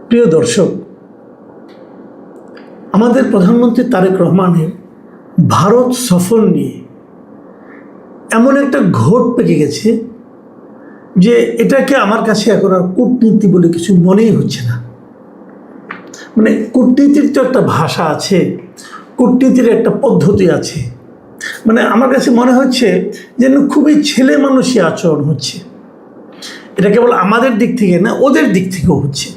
প্রিয় দর্শক, আমাদের প্রধানমন্ত্রী তারেক রহমানের ভারত সফর নিয়ে এমন একটা ঘোট পেকে গেছে যে এটাকে আমার কাছে এখন আর কূটনীতি বলে কিছু মনেই হচ্ছে না। মানে কূটনীতির তো একটা ভাষা আছে, কূটনীতির একটা পদ্ধতি আছে। মানে আমার কাছে মনে হচ্ছে যেন খুবই ছেলে মানুষই আচরণ হচ্ছে। এটা কেবল আমাদের দিক থেকে না, ওদের দিক থেকেও হচ্ছে।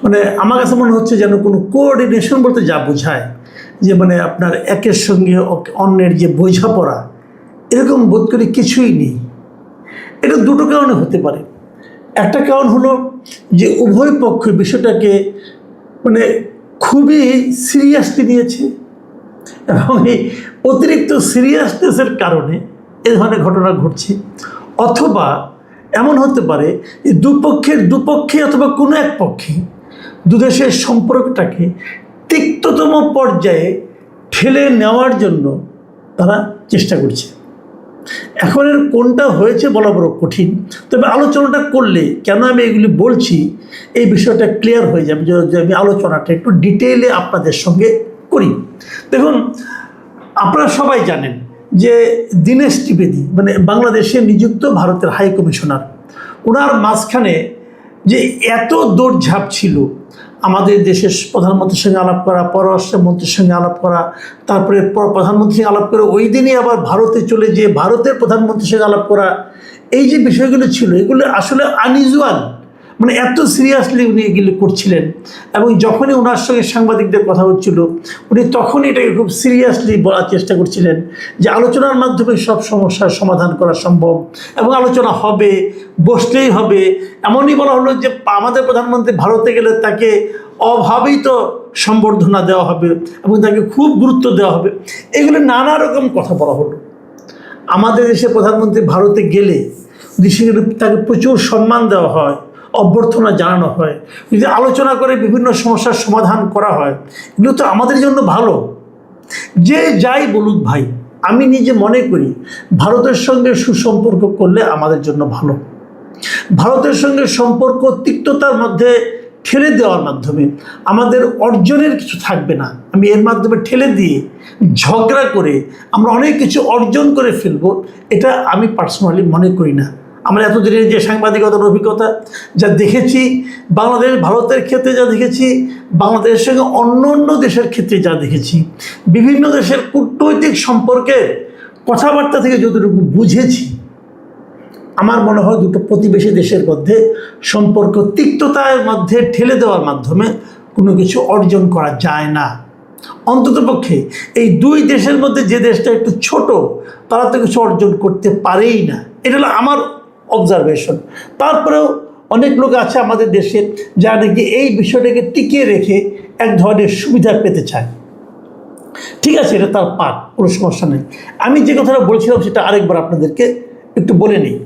মানে আমার কাছে মনে হচ্ছে যেন কোনো কোঅর্ডিনেশন বলতে যা বোঝায়, যে মানে আপনার একের সঙ্গে অন্যের যে বোঝাপড়া, এরকম বোধ করি কিছুই নেই। এটা দুটো কারণে হতে পারে। একটা কারণ হলো যে উভয় পক্ষ বিষয়টাকে মানে খুবই সিরিয়াসলি নিয়েছে, এবং এই অতিরিক্ত সিরিয়াসনেসের কারণে এ ধরনের ঘটনা ঘটছে। অথবা এমন হতে পারে যে দুপক্ষে অথবা কোনো এক পক্ষে দুদেশের সম্পর্কটাকে তিক্ততম পর্যায়ে ঠেলে নেওয়ার জন্য তারা চেষ্টা করছে। এখন এর কোনটা হয়েছে বলা বড় কঠিন। তবে আলোচনাটা করলে, কেন আমি এগুলি বলছি, এই বিষয়টা ক্লিয়ার হয়ে যাবে যদি আমি আলোচনাটা একটু ডিটেইলে আপনাদের সঙ্গে করি। দেখুন, আপনারা সবাই জানেন যে দীনেশ ত্রিবেদী মানে বাংলাদেশে নিযুক্ত ভারতের হাই কমিশনার, ওনার মাঝখানে যে এত দৌড়ঝাঁপ ছিল, আমাদের দেশের প্রধানমন্ত্রীর সঙ্গে আলাপ করা, পররাষ্ট্রমন্ত্রীর সঙ্গে আলাপ করা, তারপরে প্রধানমন্ত্রীর সঙ্গে আলাপ করে ওই দিনই আবার ভারতে চলে যেয়ে ভারতের প্রধানমন্ত্রীর সঙ্গে আলাপ করা, এই যে বিষয়গুলো ছিল এগুলো আসলে আনইউজুয়াল। মানে এত সিরিয়াসলি উনি এগুলো করছিলেন, এবং যখনই ওনার সঙ্গে সাংবাদিকদের কথা হচ্ছিল উনি তখনই এটাকে খুব সিরিয়াসলি বলার চেষ্টা করছিলেন যে আলোচনার মাধ্যমে সব সমস্যার সমাধান করা সম্ভব, এবং আলোচনা হবে, বসলেই হবে। এমনই বলা হলো যে আমাদের প্রধানমন্ত্রী ভারতে গেলে তাকে অভাবিত সম্বর্ধনা দেওয়া হবে এবং তাকে খুব গুরুত্ব দেওয়া হবে। এগুলো নানা রকম কথা বলা হলো। আমাদের দেশে প্রধানমন্ত্রী ভারতে গেলে তাকে প্রচুর সম্মান দেওয়া হয়, অভ্যর্থনা জানানো হয়, যদি আলোচনা করে বিভিন্ন সমস্যার সমাধান করা হয়, এগুলো তো আমাদের জন্য ভালো। যে যাই বলুক ভাই, আমি নিজে মনে করি ভারতের সঙ্গে সুসম্পর্ক করলে আমাদের জন্য ভালো। ভারতের সঙ্গে সম্পর্ক তিক্ততার মধ্যে ঠেলে দেওয়ার মাধ্যমে আমাদের অর্জনের কিছু থাকবে না। আমি এর মাধ্যমে ঠেলে দিয়ে ঝগড়া করে আমরা অনেক কিছু অর্জন করে ফেলবো, এটা আমি পার্সোনালি মনে করি না। আমরা এতদিনের যে সাংবাদিকতার অভিজ্ঞতা যা দেখেছি, বাংলাদেশ ভারতের ক্ষেত্রে যা দেখেছি, বাংলাদেশের সঙ্গে অন্য অন্য দেশের ক্ষেত্রে যা দেখেছি, বিভিন্ন দেশের কূটনৈতিক সম্পর্কের কথাবার্তা থেকে যতটুকু বুঝেছি, আমার মনে হয় দুটো প্রতিবেশী দেশের মধ্যে সম্পর্ক তিক্ততার মধ্যে ঠেলে দেওয়ার মাধ্যমে কোনো কিছু অর্জন করা যায় না। অন্ততপক্ষে এই দুই দেশের মধ্যে যে দেশটা একটু ছোট, তারা তো কিছু অর্জন করতে পারেই না। এটা হলো আমার অবজারভেশন। তারপরেও অনেক লোক আছে আমাদের দেশে যারা নাকি এই বিষয়টাকে টিকিয়ে রেখে এক ধরনের সুবিধা পেতে চায়। ঠিক আছে, এটা তার পাঠ, কোনো সমস্যা নেই। আমি যে কথাটা বলছিলাম সেটা আরেকবার আপনাদেরকে একটু বলে নিই।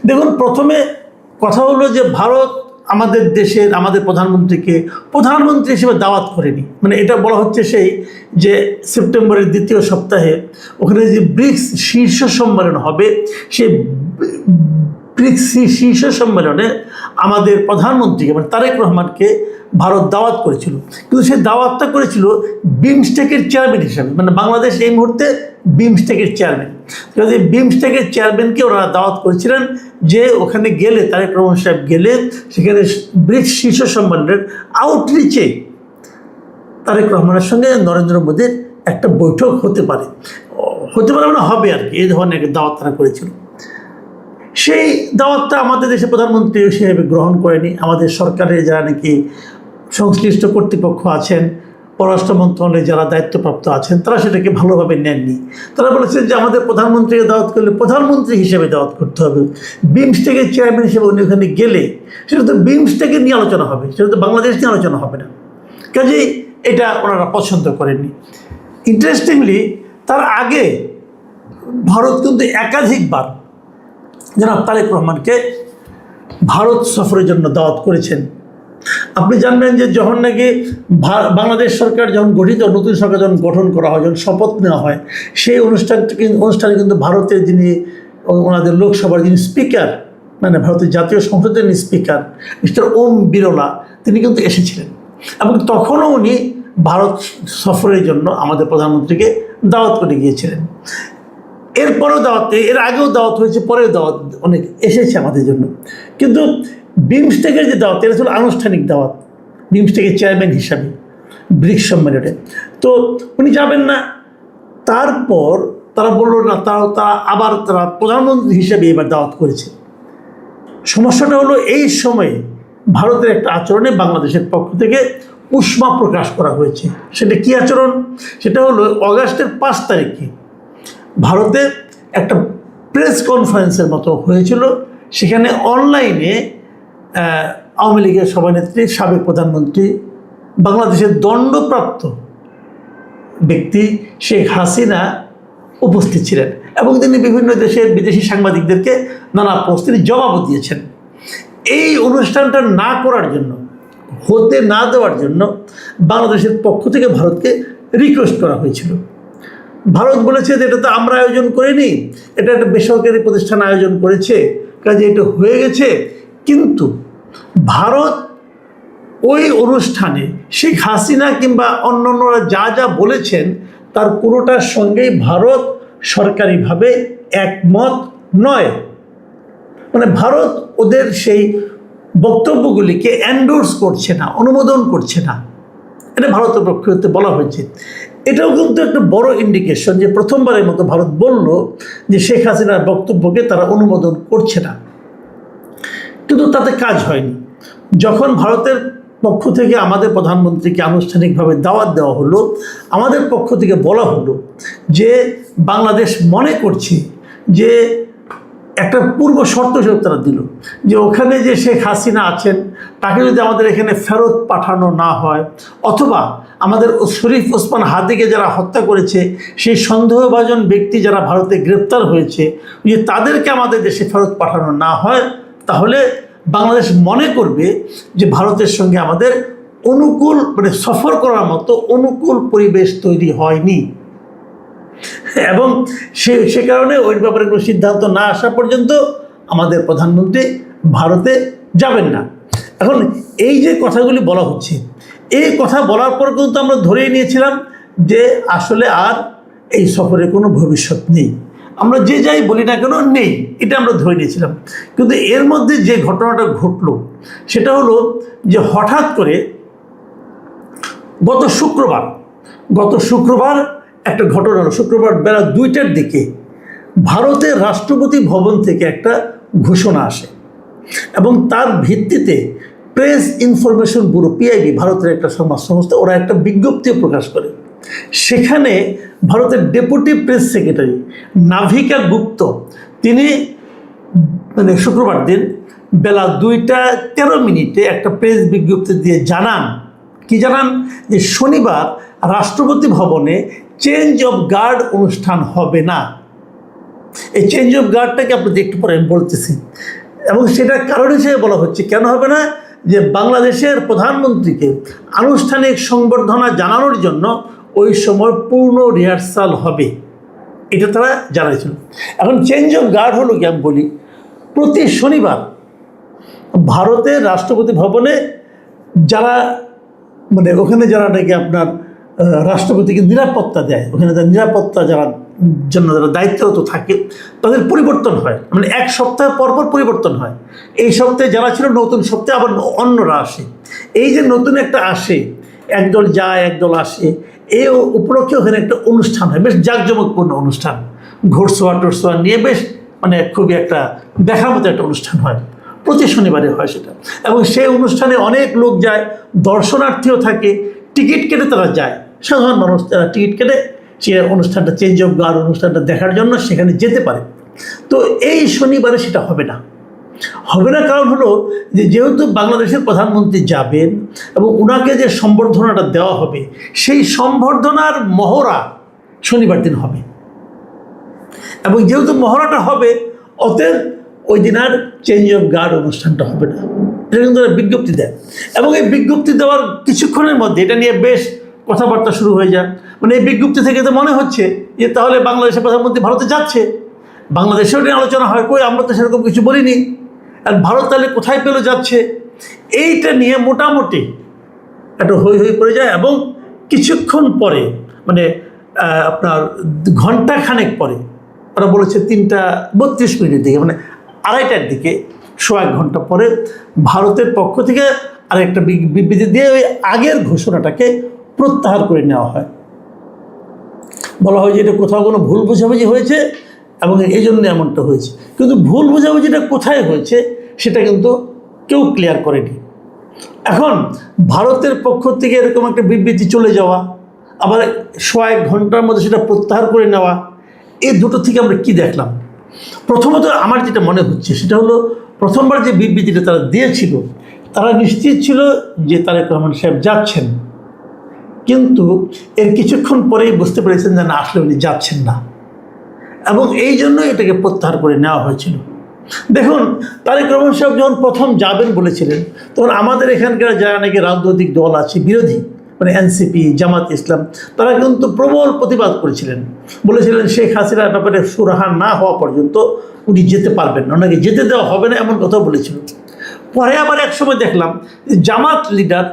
দেখুন, প্রথমে কথা হলো যে ভারত আমাদের দেশের আমাদের প্রধানমন্ত্রীকে প্রধানমন্ত্রী হিসেবে দাওয়াত করেনি। মানে এটা বলা হচ্ছে সেই যে সেপ্টেম্বরের দ্বিতীয় সপ্তাহে ওখানে যে ব্রিক্স শীর্ষ সম্মেলন হবে, সেই ব্রিক্স শীর্ষ সম্মেলনে আমাদের প্রধানমন্ত্রীকে মানে তারেক রহমানকে ভারত দাওয়াত করেছিল। কিন্তু সেই দাওয়াতটা করেছিল বিমস্টেকের চেয়ারম্যান হিসাবে। মানে বাংলাদেশ এই মুহূর্তে বিমস্টেকের চেয়ারম্যান, কাজে বিমস্টেকের চেয়ারম্যানকে ওনারা দাওয়াত করেছিলেন যে ওখানে গেলে, তারেক রহমান সাহেব গেলে সেখানে ব্রিক্স শীর্ষ সম্মেলনের আউটরিচে তারেক রহমানের সঙ্গে নরেন্দ্র মোদীর একটা বৈঠক হতে পারে মানে হবে আর কি, এই ধরনের একটা দাওয়াত তারা করেছিল। সেই দাওয়াতটা আমাদের দেশের প্রধানমন্ত্রী হিসেবে গ্রহণ করেনি। আমাদের সরকারের যারা নাকি সংশ্লিষ্ট কর্তৃপক্ষ আছেন, পররাষ্ট্র মন্ত্রণালয়ে যারা দায়িত্বপ্রাপ্ত আছেন, তারা সেটাকে ভালোভাবে নেননি। তারা বলেছেন যে আমাদের প্রধানমন্ত্রীকে দাওয়াত করলে প্রধানমন্ত্রী হিসেবে দাওয়াত করতে হবে। বিমস্টেকের চেয়ারম্যান হিসেবে উনি ওখানে গেলে সেটা তো বিমস্টেকের নিয়ে আলোচনা হবে, সেটা তো বাংলাদেশ নিয়ে আলোচনা হবে না। কাজেই এটা ওনারা পছন্দ করেননি। ইন্টারেস্টিংলি তার আগে ভারত কিন্তু একাধিকবার জনাব তারেক রহমানকে ভারত সফরের জন্য দাওয়াত করেছেন। আপনি জানবেন যে যখন নাকি বাংলাদেশ সরকার যখন গঠিত, নতুন সরকার যখন গঠন করা হয়, যখন শপথ নেওয়া হয়, সেই অনুষ্ঠানে কিন্তু ভারতের যিনি ওনাদের লোকসভার যিনি স্পিকার মানে ভারতের জাতীয় সংসদের স্পিকার মিস্টার ওম বিরলা তিনি কিন্তু এসেছিলেন, এবং তখনও উনি ভারত সফরের জন্য আমাদের প্রধানমন্ত্রীকে দাওয়াত করে গিয়েছিলেন। এরপরেও দাওয়াত, এর আগেও দাওয়াত হয়েছে, পরেও দাওয়াত অনেক এসেছে আমাদের জন্য। কিন্তু বিমস্টেকের যে দাওয়াত, এটা ছিল আনুষ্ঠানিক দাওয়াত, বিমস্টেকের চেয়ারম্যান হিসাবে ব্রিক্স সম্মেলনে। তো উনি যাবেন না। তারপর তারা বললো না, তারা প্রধানমন্ত্রী হিসেবে এবার দাওয়াত করেছে। সমস্যাটা হলো এই সময়ে ভারতের একটা আচরণে বাংলাদেশের পক্ষ থেকে উষ্মা প্রকাশ করা হয়েছে। সেটা কি আচরণ? সেটা হলো অগাস্টের 5 তারিখে ভারতে একটা প্রেস কনফারেন্সের মতো হয়েছিল। সেখানে অনলাইনে আওয়ামী লীগের সভানেত্রী, সাবেক প্রধানমন্ত্রী, বাংলাদেশের দণ্ডপ্রাপ্ত ব্যক্তি শেখ হাসিনা উপস্থিত ছিলেন, এবং তিনি বিভিন্ন দেশের বিদেশি সাংবাদিকদেরকে নানা প্রশ্নের জবাবও দিয়েছেন। এই অনুষ্ঠানটা না করার জন্য, হতে না দেওয়ার জন্য বাংলাদেশের পক্ষ থেকে ভারতকে রিকোয়েস্ট করা হয়েছিল। ভারত বলেছে যে এটা তো আমরা আয়োজন করিনি, এটা একটা বেসরকারি প্রতিষ্ঠান আয়োজন করেছে, কাজে এটা হয়ে গেছে। কিন্তু ভারত ওই অনুষ্ঠানে শেখ হাসিনা কিংবা অন্যান্যরা যা যা বলেছেন তার পুরোটার সঙ্গেই ভারত সরকারিভাবে একমত নয়। মানে ভারত ওদের সেই বক্তব্যগুলিকে এন্ডোর্স করছে না, অনুমোদন করছে না। এটা ভারতের পক্ষ হতে বলা হয়েছে। এটাও কিন্তু একটা বড় ইন্ডিকেশন যে প্রথমবারের মতো ভারত বলল যে শেখ হাসিনার বক্তব্যকে তারা অনুমোদন করছে না। কিন্তু তাতে কাজ হয়নি। যখন ভারতের পক্ষ থেকে আমাদের প্রধানমন্ত্রীকে আনুষ্ঠানিকভাবে দাওয়াত দেওয়া হলো, আমাদের পক্ষ থেকে বলা হলো যে বাংলাদেশ মনে করছে যে একটা পূর্ব শর্ত হিসেবে তারা দিল যে ওখানে যে শেখ হাসিনা আছেন তাকে যদি আমাদের এখানে ফেরত পাঠানো না হয়, অথবা আমাদের শরীফ ওসমান হাদিকে যারা হত্যা করেছে সেই সন্দেহভাজন ব্যক্তি যারা ভারতে গ্রেপ্তার হয়েছে, যে তাদেরকে আমাদের দেশে ফেরত পাঠানো না হয়, তাহলে বাংলাদেশ মনে করবে যে ভারতের সঙ্গে আমাদের অনুকূল, মানে সফর করার মতো অনুকূল পরিবেশ তৈরি হয়নি। এবং সে কারণে ওই ব্যাপারে কোনো সিদ্ধান্ত না আসা পর্যন্ত আমাদের প্রধানমন্ত্রী ভারতে যাবেন না। এখন এই যে কথাগুলি বলা হচ্ছে, এই কথা বলার পর কিন্তু আমরা ধরেই নিয়েছিলাম যে আসলে আর এই সফরে কোনো ভবিষ্যৎ নেই। আমরা যে যাই বলি না কেন, নেই, এটা আমরা ধরে নিয়েছিলাম। কিন্তু এর মধ্যে যে ঘটনাটা ঘটলো সেটা হলো যে হঠাৎ করে গত শুক্রবার একটা ঘটনা হলো। শুক্রবার বেলা 2টার দিকে ভারতের রাষ্ট্রপতি ভবন থেকে একটা ঘোষণা আসে, এবং তার ভিত্তিতে প্রেস ইনফরমেশন ব্যুরো, পিআইবি, ভারতের একটা সমাজ সংস্থা, ওরা একটা বিজ্ঞপ্তিও প্রকাশ করে। সেখানে ভারতের ডেপুটি প্রেস সেক্রেটারি নাভিকা গুপ্ত তিনি মানে শুক্রবার দিন বেলা 2:13 একটা প্রেস বিজ্ঞপ্তি দিয়ে জানান যে শনিবার রাষ্ট্রপতি ভবনে চেঞ্জ অফ গার্ড অনুষ্ঠান হবে না। এই চেঞ্জ অফ গার্ডটাকে আপনাদের একটু পরে আমি বলতেছি, এবং সেটার কারণ হিসেবে বলা হচ্ছে কেন হবে না, যে বাংলাদেশের প্রধানমন্ত্রীকে আনুষ্ঠানিক সংবর্ধনা জানানোর জন্য ওই সময় পূর্ণ রিহার্সাল হবে, এটা তারা জানাইছিল। এখন চেঞ্জ অফ গার্ড হলো কি আমি বলি, প্রতি শনিবার ভারতের রাষ্ট্রপতি ভবনে যারা মানে ওখানে যারা নাকি আপনার রাষ্ট্রপতিকে নিরাপত্তা দেয়, ওখানে যারা নিরাপত্তা যারা দায়িত্বরত থাকে তাদের পরিবর্তন হয়, মানে এক সপ্তাহ পর পরিবর্তন হয়। এই সপ্তাহে যারা ছিল, নতুন সপ্তাহে আবার অন্যরা আসে। এই যে নতুন একটা আসে, একদল যায় একদল আসে, এই উপলক্ষে ওখানে একটা অনুষ্ঠান হয়, বেশ জাঁকজমকপূর্ণ অনুষ্ঠান, ঘোড়সোয়া নিয়ে বেশ মানে খুবই একটা দেখার মতো একটা অনুষ্ঠান হয়, প্রতি শনিবারে হয় সেটা। এবং সেই অনুষ্ঠানে অনেক লোক যায়, দর্শনার্থীও থাকে, টিকিট কেটে তারা যায়, সাধারণ মানুষ তারা টিকিট কেটে সে অনুষ্ঠানটা, চেঞ্জ অফ গার্ড অনুষ্ঠানটা দেখার জন্য সেখানে যেতে পারে। তো এই শনিবারে সেটা হবে না। কারণ হলো যে যেহেতু বাংলাদেশের প্রধানমন্ত্রী যাবেন এবং ওনাকে যে সম্বর্ধনাটা দেওয়া হবে, সেই সম্বর্ধনার মহড়া শনিবার দিন হবে, এবং যেহেতু মহড়াটা হবে অতএব ওই দিন আর চেঞ্জ অফ গার্ড অনুষ্ঠানটা হবে না। এটা কিন্তু বিজ্ঞপ্তি দেয়, এবং এই বিজ্ঞপ্তি দেওয়ার কিছুক্ষণের মধ্যে এটা নিয়ে বেশ কথাবার্তা শুরু হয়ে যায়। মানে এই বিজ্ঞপ্তি থেকে তো মনে হচ্ছে যে তাহলে বাংলাদেশের প্রধানমন্ত্রী ভারতে যাচ্ছে, বাংলাদেশেও নিয়ে আলোচনা হয়, কই আমরা তো সেরকম কিছু বলিনি। আর ভারত তাহলে কোথায় পেলো যাচ্ছে, এইটা নিয়ে মোটামুটি একটা হই হই পড়ে যায়। এবং কিছুক্ষণ পরে মানে আপনার ঘন্টাখানেক পরে ওরা বলেছে 3:32 দিকে, মানে 2:30টার দিকে, সোয়া 1 ঘন্টা পরে ভারতের পক্ষ থেকে আরেকটা বিবৃতি দিয়ে ওই আগের ঘোষণাটাকে প্রত্যাহার করে নেওয়া হয়। বলা হয় যে এটা কোথাও কোনো ভুল বোঝাবুঝি হয়েছে এবং এই জন্য এমনটা হয়েছে। কিন্তু ভুল বোঝাবুঝিটা কোথায় হয়েছে সেটা কিন্তু কেউ ক্লিয়ার করেনি। এখন ভারতের পক্ষ থেকে এরকম একটা বিবৃতি চলে যাওয়া, আবার সোয়া 1 ঘন্টার মধ্যে সেটা প্রত্যাহার করে নেওয়া, এই দুটো থেকে আমরা কি দেখলাম? প্রথমত আমার যেটা মনে হচ্ছে সেটা হলো, প্রথমবার যে বিবৃতিটা তারা দিয়েছিল তারা নিশ্চিত ছিল যে তারেক রহমান সাহেব যাচ্ছেন, কিন্তু এর কিছুক্ষণ পরেই বুঝতে পেরেছেন যে না, আসলে উনি যাচ্ছেন না, এবং এই জন্য এটাকে প্রত্যাহার করে নেওয়া হয়েছিল। দেখুন, তারেক রহমান সাহেব যখন প্রথম যাবেন বলেছিলেন, তখন আমাদের এখানকার যারা নাকি রাজনৈতিক দল আছে বিরোধী, মানে এনসিপি, জামাত ইসলাম, তারা কিন্তু প্রবল প্রতিবাদ করেছিলেন, বলেছিলেন শেখ হাসিনার ব্যাপারে সুরাহা না হওয়া পর্যন্ত উনি যেতে পারবেন না, ওনাকে যেতে দেওয়া হবে না, এমন কথা বলেছিল। পরে আবার এক সময় দেখলাম জামাত লিডার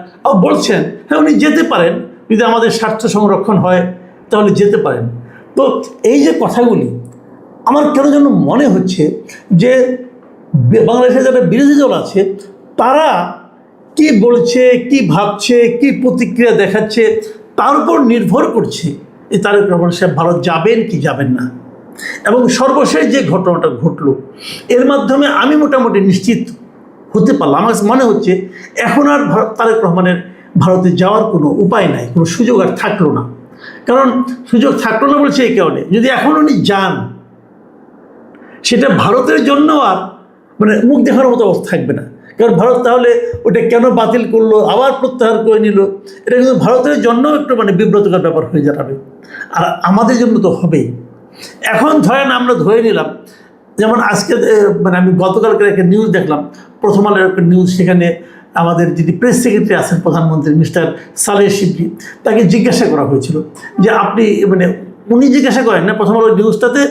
বলছেন হ্যাঁ উনি যেতে পারেন, যদি আমাদের স্বার্থ সংরক্ষণ হয় তাহলে যেতে পারেন। তো এই যে কথাগুলি, আমার কেন যেন মনে হচ্ছে যে বাংলাদেশে যারা বিরোধী দল আছে তারা কি বলছে, কি ভাবছে, কি প্রতিক্রিয়া দেখাচ্ছে, তার উপর নির্ভর করছে এই তারেক রহমান সাহেব ভারত যাবেন কি যাবেন না। এবং সর্বশেষ যে ঘটনাটা ঘটলো, এর মাধ্যমে আমি মোটামুটি নিশ্চিত হতে পারলাম। আমার মনে হচ্ছে এখন আর তারেক রহমানের ভারতে যাওয়ার কোনো উপায় নাই, কোনো সুযোগ আর থাকলো না। কারণ সুযোগ থাকলো না বলছে এই কারণে, যদি এখন উনি যান সেটা ভারতের জন্য আর মানে মুখ দেখার মতো অবস্থা থাকবে না। কারণ ভারত তাহলে ওটা কেন বাতিল করলো, আবার প্রত্যাহার করে নিল, এটা কিন্তু ভারতের জন্য একটু মানে বিব্রতকর ব্যাপার হয়ে যাবে, আর আমাদের জন্য তো হবেই। এখন ধরেন আমরা ধরে নিলাম, যেমন আজকে মানে আমি গতকালকে একটা নিউজ দেখলাম, প্রথম আলোর একটা নিউজ, সেখানে আমাদের যিনি প্রেস সেক্রেটারি আছেন প্রধানমন্ত্রী মিস্টার সালেহ শিবলি, তাকে জিজ্ঞাসা করা হয়েছিল যে আপনি মানে উনি জিজ্ঞাসা করেন না, প্রথম আলোর নিউজটাতে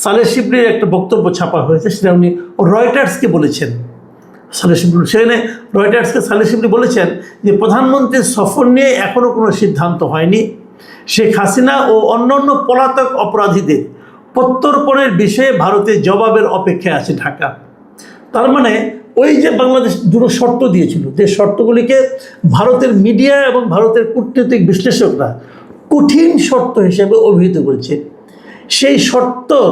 সালেহ শিবলির একটা বক্তব্য ছাপা হয়েছে, সেটা উনি রয়টার্সকে বলেছেন। সালেহ শিবলি সেখানে রয়টার্সকে সালেহ শিবলি বলেছেন যে প্রধানমন্ত্রীর সফর নিয়ে এখনও কোনো সিদ্ধান্ত হয়নি, শেখ হাসিনা ও অন্যান্য পলাতক অপরাধীদের প্রত্যর্পণের বিষয়ে ভারতের জবাবের অপেক্ষায় আছে ঢাকা। তার মানে ওই যে বাংলাদেশ দুটো শর্ত দিয়েছিল, যে শর্তগুলিকে ভারতের মিডিয়া এবং ভারতের কূটনৈতিক বিশ্লেষকরা কঠিন শর্ত হিসেবে অভিহিত করেছে, সেই শর্তর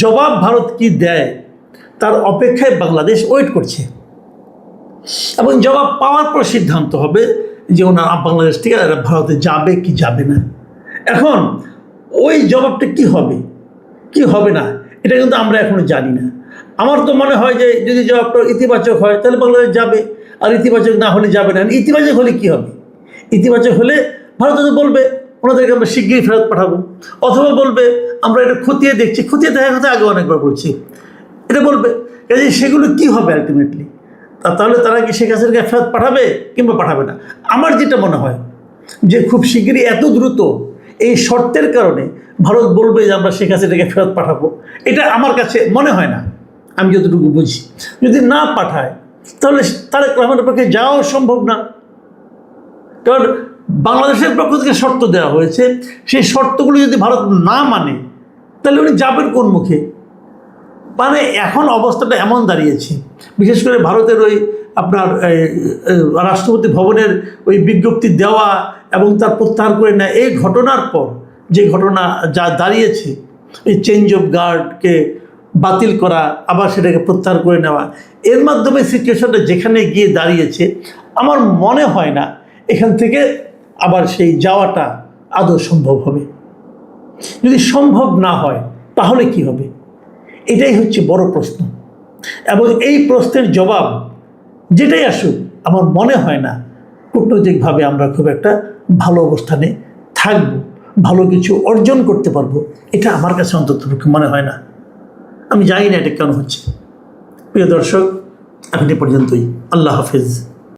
জবাব ভারত কি দেয় তার অপেক্ষায় বাংলাদেশ ওয়েট করছে, এবং জবাব পাওয়ার পর সিদ্ধান্ত হবে যে ওনার বাংলাদেশ থেকে ভারতে যাবে কি যাবে না। এখন ওই জবাবটা কি হবে কি হবে না এটা কিন্তু আমরা এখনো জানি না। আমার তো মনে হয় যে যদি জবাবটা ইতিবাচক হয় তাহলে বাংলাদেশ যাবে, আর ইতিবাচক না হলে যাবে না। ইতিবাচক হলে কি হবে? ইতিবাচক হলে ভারত তো বলবে ওনাদেরকে আমরা শিগগিরই ফেরত পাঠাবো, অথবা বলবে আমরা এটা খতিয়ে দেখছি, খতিয়ে দেখার কথা আগে অনেকবার বলছি, এটা বলবে। কাজে সেগুলো কি হবে আলটিমেটলি? তাহলে তারা কি শেখ হাসিনাকে ফেরত পাঠাবে কিংবা পাঠাবে না? আমার যেটা মনে হয় যে খুব শিগগিরই এত দ্রুত এই শর্তের কারণে ভারত বলবে যে আমরা শেখ হাসিনাকে ফেরত পাঠাবো, এটা আমার কাছে মনে হয় না। আমি যতটুকু বুঝি, যদি না পাঠায় তাহলে তারেক রহমানের পক্ষে যাওয়াও সম্ভব না। কারণ বাংলাদেশের পক্ষ থেকে শর্ত দেওয়া হয়েছে, সেই শর্তগুলো যদি ভারত না মানে তাহলে উনি যাবেন কোন মুখে? মানে এখন অবস্থাটা এমন দাঁড়িয়েছে, বিশেষ করে ভারতের ওই আপনার রাষ্ট্রপতি ভবনের ওই বিজ্ঞপ্তি দেওয়া এবং তার প্রত্যাহার করে নেয়, এই ঘটনার পর যে ঘটনা যা দাঁড়িয়েছে, এই চেঞ্জ অফ গার্ডকে বাতিল করা আবার সেটাকে প্রত্যাহার করে নেওয়া, এর মাধ্যমে সিচুয়েশনটা যেখানে গিয়ে দাঁড়িয়েছে, আমার মনে হয় না এখান থেকে আবার সেই যাওয়াটা আদৌ সম্ভব হবে। যদি সম্ভব না হয় তাহলে কি হবে? এটাই হচ্ছে বড় প্রশ্ন, এবং এই প্রশ্নের জবাব যেটাই আসুক আমার মনে হয় না কূটনৈতিকভাবে আমরা খুব একটা ভালো অবস্থানে থাকব, ভালো কিছু অর্জন করতে পারবো, এটা আমার কাছে অন্তত মনে হয় না। আমি জানি না এটা কেন হচ্ছে। প্রিয় দর্শক, এখন এ পর্যন্তই। আল্লাহ হাফেজ।